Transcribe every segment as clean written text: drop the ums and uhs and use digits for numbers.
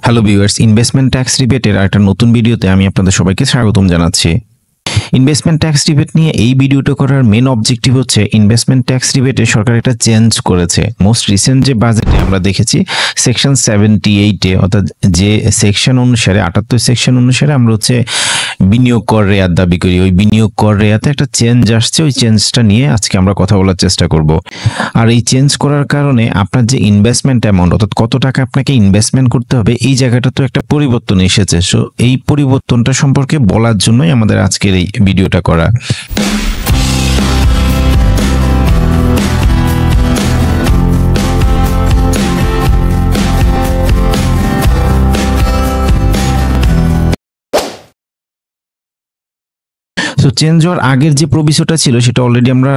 Hello viewers, investment tax রিবেটের একটা নতুন ভিডিওতে আমি আপনাদের সবাইকে স্বাগতম জানাচ্ছি। ইনভেস্টমেন্ট ট্যাক্স রিবেট নিয়ে এই ভিডিওটা করার মেন অবজেক্টিভ হচ্ছে ইনভেস্টমেন্ট ট্যাক্স রিবেটে সরকার একটা চেঞ্জ করেছে। মোস্ট রিসেন্ট যে বাজেটে আমরা দেখেছি সেকশন 78-এ অর্থাৎ যে সেকশন অনুসারে 78 সেকশন অনুসারে আমরা হচ্ছে বিনিয়োগ কর রেয়াত দাবি করি, ওই বিনিয়োগ কর রেয়াতে একটা চেঞ্জ আসছে। ওই চেঞ্জটা নিয়ে আজকে আমরা কথা বলার চেষ্টা করব। আর এই চেঞ্জ করার কারণে আপনার যে ইনভেস্টমেন্ট অ্যামাউন্ট অর্থাৎ কত টাকা আপনাকে ইনভেস্টমেন্ট করতে হবে এই জায়গাটা তো একটা পরিবর্তন এসেছে। সো এই পরিবর্তনটা সম্পর্কে বলার জন্যই আমাদের আজকের এই ভিডিওটা করা। তো চেঞ্জ হওয়ার আগের যে প্রবিশটা ছিল সেটা অলরেডি আমরা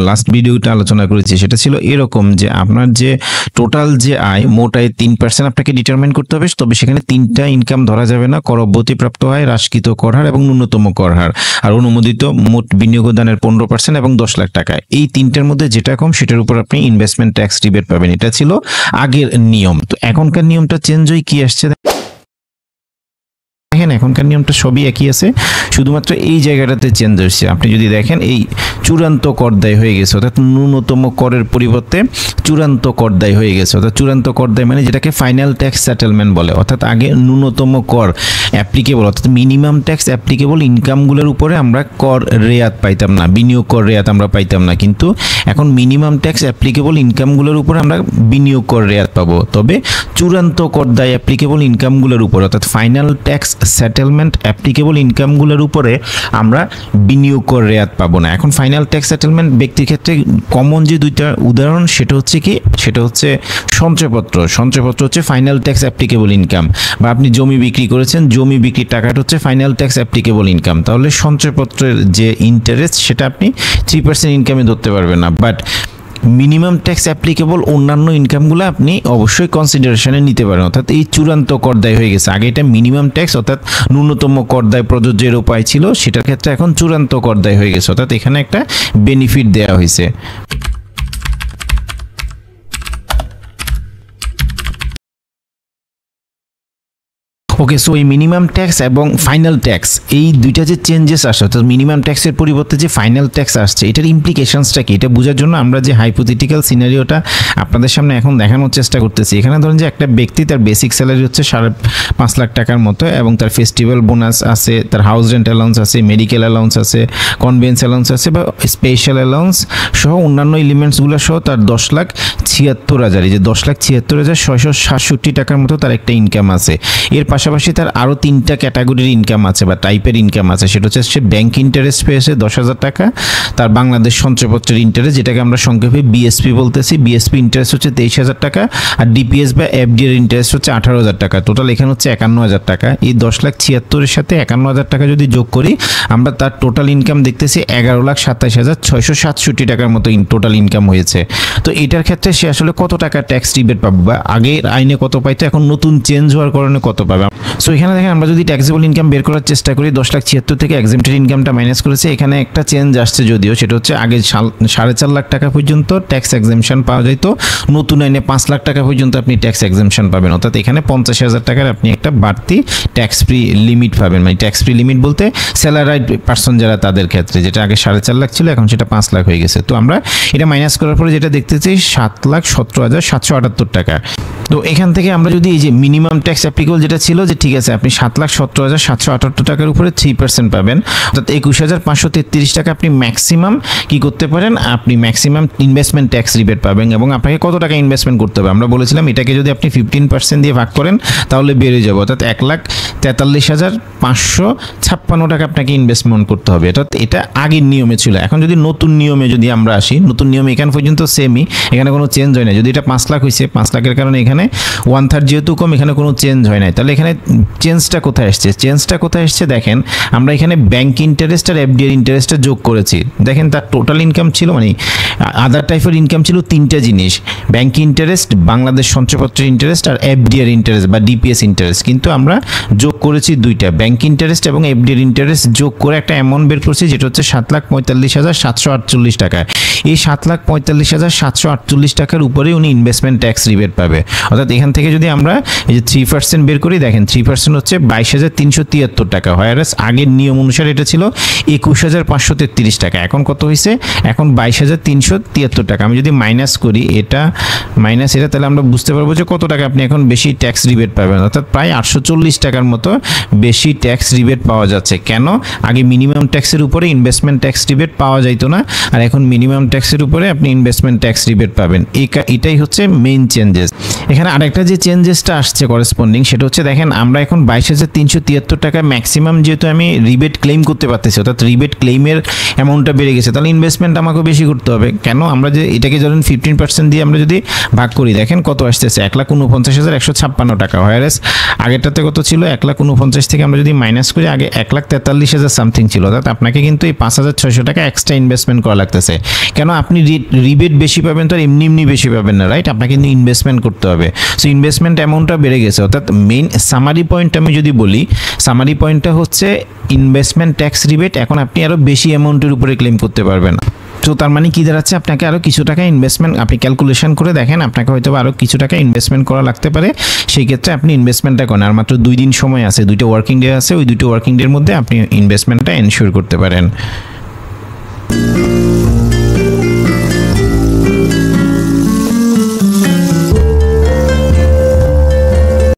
লাস্ট ভিডিওতে আলোচনা করেছি। সেটা ছিল এরকম যে আপনার যে টোটাল যে আয়, মোট আয় 3% আপনাকে ডিটারমাইন করতে হবে। তবে সেখানে 3টা ইনকাম ধরা যাবে না: কর অব্যাহতিপ্রাপ্ত আয়, হ্রাসকৃত কর হার এবং ন্যূনতম কর হার, আর অনুমোদিত মোট বিনিয়োগ দানের 15% এবং 10 লাখ টাকা। এই 3টার মধ্যে যেটা কম সেটার উপর আপনি ইনভেস্টমেন্ট ট্যাক্স রিবেট পাবেন। এটা ছিল আগের নিয়ম। তো এখনকার নিয়মটা চেঞ্জ হয়ে কি আসছে দেখেন, এখনকার নিয়মটা সবই একই আছে, শুধুমাত্র এই জায়গাটাতে চেঞ্জ হচ্ছে। আপনি যদি দেখেন এই চূড়ান্ত কর দায় হয়ে গেছে, অর্থাৎ ন্যূনতম করের পরিবর্তে চূড়ান্ত কর দায় হয়ে গেছে। অর্থাৎ চূড়ান্ত কর দায় মানে যেটাকে ফাইনাল ট্যাক্স সেটেলমেন্ট বলে। অর্থাৎ আগে ন্যূনতম কর অ্যাপ্লিকেবল অর্থাৎ মিনিমাম ট্যাক্স অ্যাপ্লিকেবল ইনকামগুলোর উপরে আমরা কর রেয়াত পাইতাম না, বিনিয়োগ কর রেয়াত আমরা পাইতাম না। কিন্তু এখন মিনিমাম ট্যাক্স অ্যাপ্লিকেবল ইনকামগুলোর উপরে আমরা বিনিয়োগ কর রেয়াত পাবো। তবে চূড়ান্ত কর দায় অ্যাপ্লিকেবল ইনকামগুলোর উপর অর্থাৎ ফাইনাল ট্যাক্স সেটেলমেন্ট অ্যাপ্লিকেবল ইনকামগুলোর উপরে আমরা বিনিয়োগ কর রেয়াত পাবো না। এখন ফাইনাল ট্যাক্স সেটেলমেন্ট ব্যক্তির ক্ষেত্রে কমন যে দুইটা উদাহরণ সেটা হচ্ছে কি, সেটা হচ্ছে সঞ্চয়পত্র। সঞ্চয়পত্র হচ্ছে ফাইনাল ট্যাক্স অ্যাপ্লিকেবল ইনকাম। বা আপনি জমি বিক্রি করেছেন, জমি বিক্রির টাকাটা হচ্ছে ফাইনাল ট্যাক্স অ্যাপ্লিকেবল ইনকাম। তাহলে সঞ্চয়পত্রের যে ইন্টারেস্ট সেটা আপনি 3% ইনকামে ধরতে পারবেন না। বাট মিনিমাম ট্যাক্স অ্যাপ্লিকেবল অন্যান্য ইনকামগুলো আপনি অবশ্যই কনসিডারেশনে নিতে পারেন। অর্থাৎ এই চূড়ান্ত কর দায় হয়ে গেছে। আগে এটা মিনিমাম ট্যাক্স অর্থাৎ ন্যূনতম কর দায় প্রযোজ্যের উপায় ছিল, সেটার ক্ষেত্রে এখন চূড়ান্ত কর দায় হয়ে গেছে। অর্থাৎ এখানে একটা বেনিফিট দেওয়া হয়েছে। ওকে, সো এই মিনিমাম ট্যাক্স এবং ফাইনাল ট্যাক্স এই দুইটা যে চেঞ্জেস আসছে, অর্থাৎ মিনিমাম ট্যাক্সের পরিবর্তে যে ফাইনাল ট্যাক্স আসছে, এটার ইমপ্লিকেশনসটা কি এটা বোঝার জন্য আমরা যে হাইপোথেটিক্যাল সিনারিওটা আপনাদের সামনে এখন দেখানোর চেষ্টা করতেছি। এখানে ধরেন যে একটা ব্যক্তি তার বেসিক স্যালারি হচ্ছে 5.5 লাখ টাকার মতো এবং তার ফেস্টিভ্যাল বোনাস আছে, তার হাউস রেন্ট অ্যালাউন্স আছে, মেডিকেল অ্যালাউন্স আছে, কনভেন্স অ্যালাউন্স আছে বা স্পেশাল অ্যালাউন্স সহ অন্যান্য এলিমেন্টসগুলো সহ তার 10,76,000 এই যে 10,76,667 টাকার মতো তার একটা ইনকাম আছে। এর পাশাপাশি তার আরও 3টা ক্যাটাগরির ইনকাম আছে বা টাইপের ইনকাম আছে। সেটা হচ্ছে সে ব্যাংক ইন্টারেস্ট পেয়েছে 10,000 টাকা, তার বাংলাদেশ সঞ্চয়পত্রের ইন্টারেস্ট যেটাকে আমরা সংক্ষেপে বিএসপি বলতেছি, বিএসপি ইন্টারেস্ট হচ্ছে 23,000 টাকা, আর ডিপিএস বা এফডি এর ইন্টারেস্ট হচ্ছে 18,000 টাকা। টোটাল এখানে হচ্ছে 51,000 টাকা। এই 10,76,000-এর সাথে 51,000 টাকা যদি যোগ করি আমরা তার টোটাল ইনকাম দেখতেছি 11,27,667 টাকার মতো টোটাল ইনকাম হয়েছে। তো এটার ক্ষেত্রে সে আসলে কত টাকা ট্যাক্স রিবেট পাবে বা আগের আইনে কত পাইতো, এখন নতুন চেঞ্জ হওয়ার কারণে কত পাবে। সো এখানে দেখেন আমরা যদি ট্যাক্সেবল ইনকাম বের করার চেষ্টা করি 10,76,000 থেকে এক্সেম্পটেড ইনকামটা মাইনাস করেছে। এখানে একটা চেঞ্জ আসছে যদিও, সেটা হচ্ছে আগে 4.5 লাখ টাকা পর্যন্ত ট্যাক্স এক্সেমশন পাওয়া যেত, নতুন আইনে 5 লাখ টাকা পর্যন্ত আপনি ট্যাক্স এক্সেমশন পাবেন। অর্থাৎ এখানে 50,000 টাকার আপনি একটা বাড়তি ট্যাক্স ফ্রি লিমিট পাবেন। মানে ট্যাক্স ফ্রি লিমিট বলতে স্যালারাইড পার্সন যারা তাদের ক্ষেত্রে, যেটা আগে 4.5 লাখ ছিল এখন সেটা 5 লাখ হয়ে গেছে। তো আমরা এটা মাইনাস করার পরে যেটা দেখতেছি 7,17,778 টাকা। তো এখান থেকে আমরা যদি এই যে মিনিমাম ট্যাক্স অ্যাপ্লিকেবল যেটা ছিল যে ঠিক আছে আপনি 7,17,778 টাকার উপরে 3% পাবেন, অর্থাৎ 21,533 টাকা আপনি ম্যাক্সিমাম কি করতে পারেন, আপনি ম্যাক্সিমাম ইনভেস্টমেন্ট ট্যাক্স রিবেট পাবেন। এবং আপনাকে কত টাকা ইনভেস্টমেন্ট করতে হবে আমরা বলেছিলাম এটাকে যদি আপনি 15% দিয়ে ভাগ করেন তাহলে বেড়ে যাবে, অর্থাৎ 1,43,556 টাকা আপনাকে ইনভেস্টমেন্ট করতে হবে। অর্থাৎ এটা আগের নিয়মে ছিল। এখন যদি নতুন নিয়মে যদি আমরা আসি, নতুন নিয়মে এখানে পর্যন্ত সেমই, এখানে কোনো চেঞ্জ হয় না। যদি এটা 5 লাখ হয়েছে, 5 লাখের কারণে এখানে 1/3 যেহেতু কম, এখানে কোনো চেঞ্জ হয় নাই, তাহলে এখানে এখানে চেঞ্জটা কোথায় আসছে দেখেন আমরা এখানে ব্যাংক ইন্টারেস্ট আর এফডি এর ইন্টারেস্টটা যোগ করেছি। দেখেন তার টোটাল ইনকাম ছিল মানে আদার টাইপের ইনকাম ছিল তিনটা জিনিস, ব্যাংক ইন্টারেস্ট, বাংলাদেশ সঞ্চয়পত্রের ইন্টারেস্ট আর এফডি এর ইন্টারেস্ট বা ডিপিএস ইন্টারেস্ট। কিন্তু আমরা যোগ করেছি দুইটা, ব্যাংক ইন্টারেস্ট এবং এফডি এর ইন্টারেস্ট যোগ করে একটা অ্যামাউন্ট বের করছি যেটা হচ্ছে 7,45,748 টাকা। এই 7,45,748 টাকার উপরে উনি ইনভেস্টমেন্ট ট্যাক্স রিবেট পাবে। অর্থাৎ এখান থেকে যদি আমরা এই যে 3% বের করি, দেখেন 3% হচ্ছে 22,373 টাকা, হোয়ারাস আগের নিয়ম অনুসারে এটা ছিল 21,533 টাকা। এখন কত হয়েছে? এখন 22,373 টাকা। আমি যদি মাইনাস করি এটা মাইনাস এটা, তাহলে আমরা বুঝতে পারবো যে কত টাকা আপনি এখন বেশি ট্যাক্স রিবেট পাবেন। অর্থাৎ প্রায় 840 টাকার মতো বেশি ট্যাক্স রিবেট পাওয়া যাচ্ছে। কেন? আগে মিনিমাম ট্যাক্সের উপরে ইনভেস্টমেন্ট ট্যাক্স রিবেট পাওয়া যাইতো না, আর এখন মিনিমাম ট্যাক্সের উপরে আপনি ইনভেস্টমেন্ট ট্যাক্স রিবেট পাবেন। এটাই হচ্ছে মেইন চেঞ্জেস। এখানে আরেকটা যে চেঞ্জেসটা আসছে করেসপন্ডিং, সেটা হচ্ছে দেখেন আমরা এখন 22,373 টাকা ম্যাক্সিমাম যেহেতু আমি রিবেট ক্লেম করতে পারতেছি, অর্থাৎ রিবেট ক্লেমের অ্যামাউন্টটা বেড়ে গেছে, তাহলে ইনভেস্টমেন্ট আমাকে বেশি করতে হবে। কেন? আমরা যে এটাকে ধরেন 15% দিয়ে আমরা যদি ভাগ করি, দেখেন কত আসতেছে 1,49,156 টাকা, হোয়ারাস আগেরটাতে কত ছিল 1,49,000 থেকে আমরা যদি মাইনাস করি আগে 1,43,000 সামথিং ছিল। অর্থাৎ আপনাকে কিন্তু এই 5,600 টাকা এক্সট্রা ইনভেস্টমেন্ট করা লাগতেছে। কেন? আপনি রিবেট বেশি পাবেন তো আর এমনি বেশি পাবেন না, রাইট? আপনাকে কিন্তু ইনভেস্টমেন্ট করতে হবে। সো ইনভেস্টমেন্ট অ্যামাউন্টটা বেড়ে গেছে। অর্থাৎ মেইন সামারি পয়েন্ট আমি যদি বলি, সামারি পয়েন্টটা হচ্ছে ইনভেস্টমেন্ট ট্যাক্স রিবেট এখন আপনি আরও বেশি অ্যামাউন্টের উপরে ক্লেম করতে পারবেন। তো তার মানে কি দাঁড়াচ্ছে? আপনাকে আরও কিছু টাকা ইনভেস্টমেন্ট, আপনি ক্যালকুলেশন করে দেখেন আপনাকে হয়তো আরও কিছু টাকা ইনভেস্টমেন্ট করা লাগতে পারে। সেই ক্ষেত্রে আপনি ইনভেস্টমেন্টটা করেন। আর মাত্র 2 দিন সময় আছে, 2টা ওয়ার্কিং ডে আছে, ওই 2টো ওয়ার্কিং ডের মধ্যে আপনি ইনভেস্টমেন্টটা এনশিওর করতে পারেন।